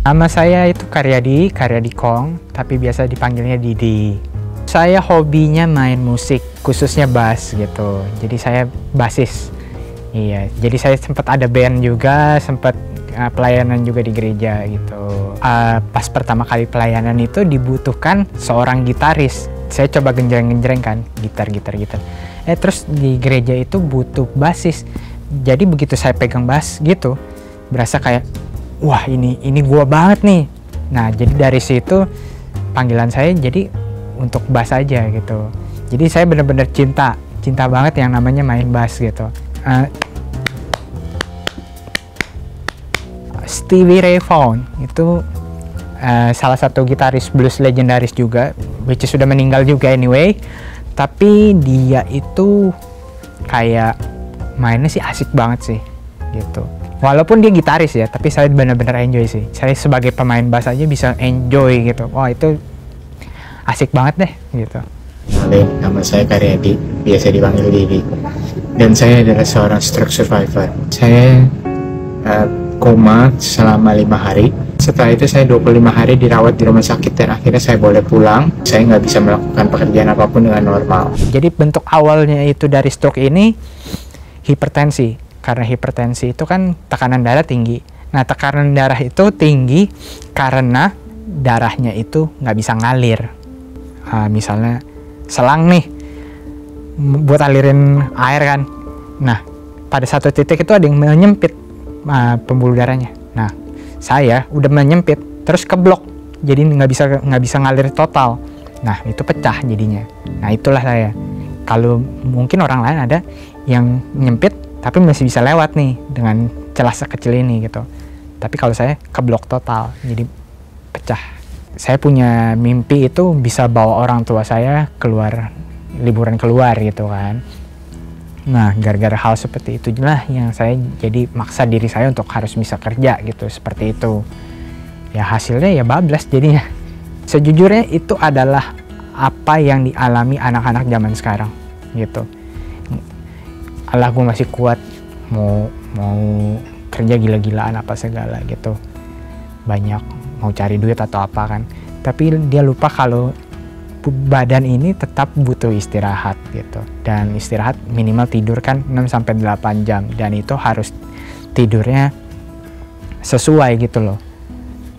Nama saya itu Karyadi Kong, tapi biasa dipanggilnya Didi. Saya hobinya main musik, khususnya bass gitu. Jadi saya bassis. Iya, jadi saya sempat ada band juga, sempat pelayanan juga di gereja gitu. Pas pertama kali pelayanan itu dibutuhkan seorang gitaris. Saya coba genjreng-genjreng kan, gitar. Terus di gereja itu butuh bassis. Jadi begitu saya pegang bass gitu, berasa kayak, wah ini gua banget nih. Nah jadi dari situ panggilan saya jadi untuk bass aja gitu. Jadi saya bener-bener cinta banget yang namanya main bass gitu. Stevie Ray Vaughan itu salah satu gitaris blues legendaris juga, which is sudah meninggal juga anyway. Tapi dia itu kayak mainnya sih asik banget sih gitu. Walaupun dia gitaris ya, tapi saya benar-benar enjoy sih. Saya sebagai pemain bass aja bisa enjoy gitu. Wah itu asik banget deh gitu. Halo, nama saya Karyadi, biasa dipanggil Didi. Dan saya adalah seorang stroke survivor. Saya koma selama 5 hari. Setelah itu saya 25 hari dirawat di rumah sakit dan akhirnya saya boleh pulang. Saya nggak bisa melakukan pekerjaan apapun dengan normal. Jadi bentuk awalnya itu dari stroke ini hipertensi. Karena hipertensi itu kan tekanan darah tinggi. Nah tekanan darah itu tinggi karena darahnya itu nggak bisa ngalir. Misalnya selang nih buat alirin air kan. Nah pada satu titik itu ada yang menyempit pembuluh darahnya. Nah saya udah menyempit terus keblok, jadi nggak bisa ngalir total. Nah itu pecah jadinya. Nah itulah saya. Kalau mungkin orang lain ada yang nyempit tapi masih bisa lewat nih dengan celah sekecil ini gitu. Tapi kalau saya keblok total, jadi pecah. Saya punya mimpi itu bisa bawa orang tua saya keluar, liburan keluar gitu kan. Nah gara-gara hal seperti itu lah yang saya jadi maksa diri saya untuk harus bisa kerja gitu, seperti itu. Ya hasilnya ya bablas jadinya. Sejujurnya itu adalah apa yang dialami anak-anak zaman sekarang gitu. Allah gue masih kuat, mau kerja gila-gilaan apa segala gitu, banyak mau cari duit atau apa kan, tapi dia lupa kalau badan ini tetap butuh istirahat gitu. Dan istirahat minimal tidur kan 6-8 jam, dan itu harus tidurnya sesuai gitu loh.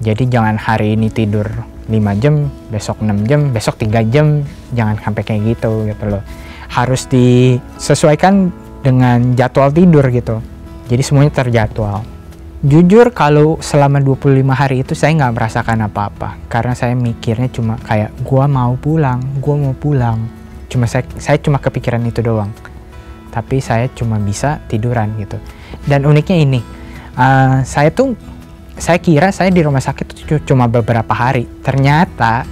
Jadi jangan hari ini tidur 5 jam, besok 6 jam, besok 3 jam, jangan sampai kayak gitu loh. Harus disesuaikan dengan jadwal tidur gitu. Jadi semuanya terjadwal. Jujur kalau selama 25 hari itu saya nggak merasakan apa-apa. Karena saya mikirnya cuma kayak gua mau pulang. Cuma saya cuma kepikiran itu doang. Tapi saya cuma bisa tiduran gitu. Dan uniknya ini, saya kira saya di rumah sakit itu cuma beberapa hari. Ternyata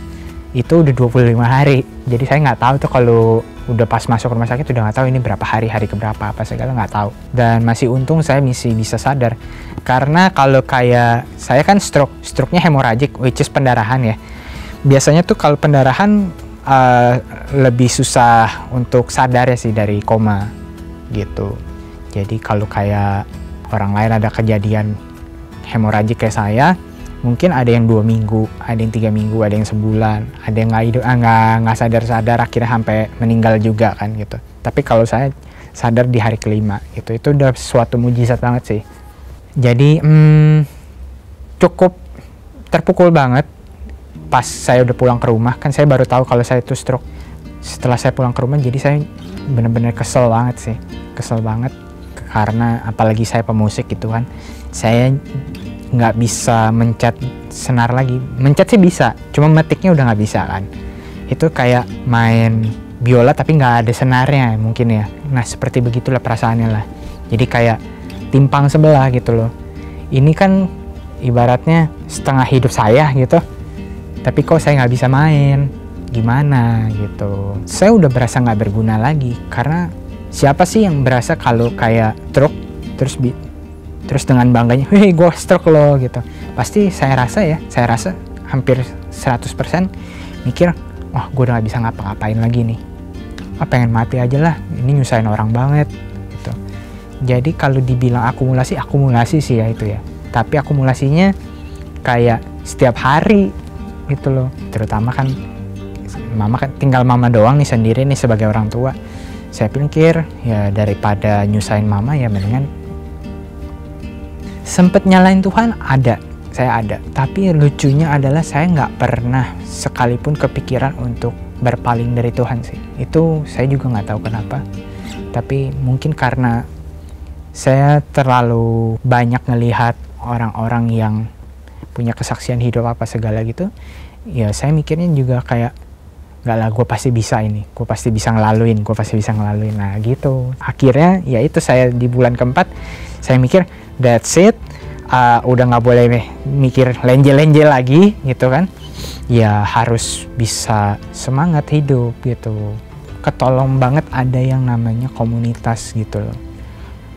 itu udah 25 hari. Jadi saya nggak tahu tuh kalau udah pas masuk rumah sakit udah nggak tahu ini berapa hari keberapa apa segala, nggak tahu. Dan masih untung saya masih bisa sadar, karena kalau kayak saya kan stroke-nya hemoragik, which is pendarahan ya. Biasanya tuh kalau pendarahan lebih susah untuk sadar ya sih dari koma gitu. Jadi kalau kayak orang lain ada kejadian hemoragik kayak saya, mungkin ada yang 2 minggu, ada yang 3 minggu, ada yang sebulan, ada yang nggak sadar akhirnya sampai meninggal juga kan gitu. Tapi kalau saya sadar di hari kelima gitu, itu udah suatu mujizat banget sih. Jadi cukup terpukul banget pas saya udah pulang ke rumah. Kan saya baru tahu kalau saya itu stroke setelah saya pulang ke rumah. Jadi saya bener-bener kesel banget karena apalagi saya pemusik gitu kan, saya nggak bisa mencet senar lagi. Mencet sih bisa, cuma metiknya udah nggak bisa kan. Itu kayak main biola tapi nggak ada senarnya mungkin ya. Nah seperti begitulah perasaannya lah. Jadi kayak timpang sebelah gitu loh. Ini kan ibaratnya setengah hidup saya gitu, tapi kok saya nggak bisa main, gimana gitu. Saya udah berasa nggak berguna lagi. Karena siapa sih yang berasa kalau kayak stroke terus dengan bangganya, wih gue stroke loh gitu. Pasti saya rasa hampir 100% mikir, wah gue udah gak bisa ngapa-ngapain lagi nih, pengen mati aja lah, ini nyusahin orang banget gitu. Jadi kalau dibilang akumulasi sih ya itu ya, tapi akumulasinya kayak setiap hari gitu loh. Terutama kan mama kan tinggal mama doang nih sendiri nih sebagai orang tua. Saya pikir ya daripada nyusahin mama ya mendingan sempet nyalain Tuhan saya ada. Tapi lucunya adalah saya nggak pernah sekalipun kepikiran untuk berpaling dari Tuhan sih. Itu saya juga nggak tahu kenapa. Tapi mungkin karena saya terlalu banyak ngelihat orang-orang yang punya kesaksian hidup apa segala gitu. Ya saya mikirnya juga kayak nggak lah, gue pasti bisa ini, gue pasti bisa ngelaluin. Nah gitu. Akhirnya ya itu, saya di bulan keempat saya mikir that's it. Udah nggak boleh mikir lenje-lenje lagi gitu kan, ya harus bisa semangat hidup gitu. Ketolong banget ada yang namanya komunitas gitu loh.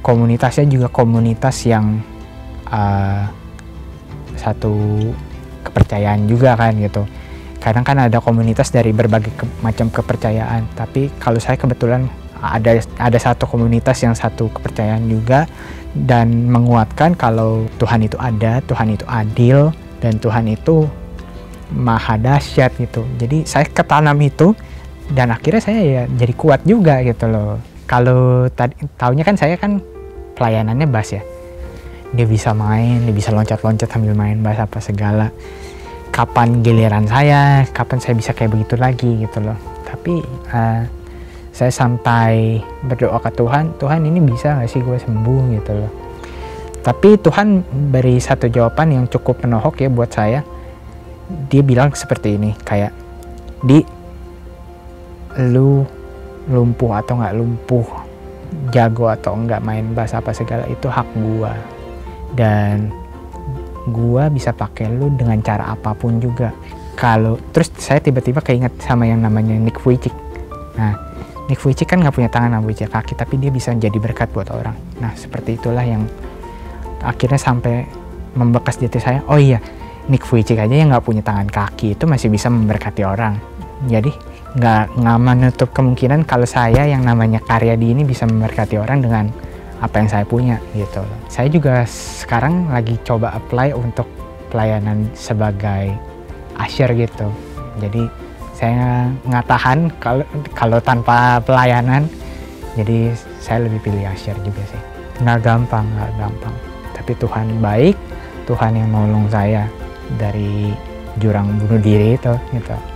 Komunitasnya juga komunitas yang satu kepercayaan juga kan gitu. Kadang kan ada komunitas dari berbagai macam kepercayaan, tapi kalau saya kebetulan ada satu komunitas yang satu kepercayaan juga, dan menguatkan kalau Tuhan itu ada, Tuhan itu adil, dan Tuhan itu maha dahsyat gitu. Jadi saya ketanam itu, dan akhirnya saya ya jadi kuat juga gitu loh. Kalau taunya kan saya kan pelayanannya bass ya, dia bisa main, dia bisa loncat-loncat sambil main bass apa segala. Kapan giliran saya, kapan saya bisa kayak begitu lagi gitu loh. Tapi saya sampai berdoa ke Tuhan, Tuhan ini bisa gak sih gue sembuh gitu loh. Tapi Tuhan beri satu jawaban yang cukup menohok ya buat saya. Dia bilang seperti ini, kayak, "Di, lu lumpuh atau gak lumpuh, jago atau enggak main bass apa segala, itu hak gua. Dan gua bisa pakai lu dengan cara apapun juga." Terus saya tiba-tiba keinget sama yang namanya Nick Vujicic. Nah, Nick Vujicic kan nggak punya tangan, nggak punya kaki, tapi dia bisa jadi berkat buat orang. Nah, seperti itulah yang akhirnya sampai membekas di hati saya. Oh iya, Nick Vujicic aja yang nggak punya tangan kaki itu masih bisa memberkati orang. Jadi nggak menutup kemungkinan kalau saya yang namanya karya di ini bisa memberkati orang dengan apa yang saya punya gitu. Saya juga sekarang lagi coba apply untuk pelayanan sebagai usher gitu. Jadi saya nggak tahan kalau tanpa pelayanan, jadi saya lebih pilih usher juga sih. Nggak gampang, tapi Tuhan baik, Tuhan yang nolong saya dari jurang bunuh diri itu gitu.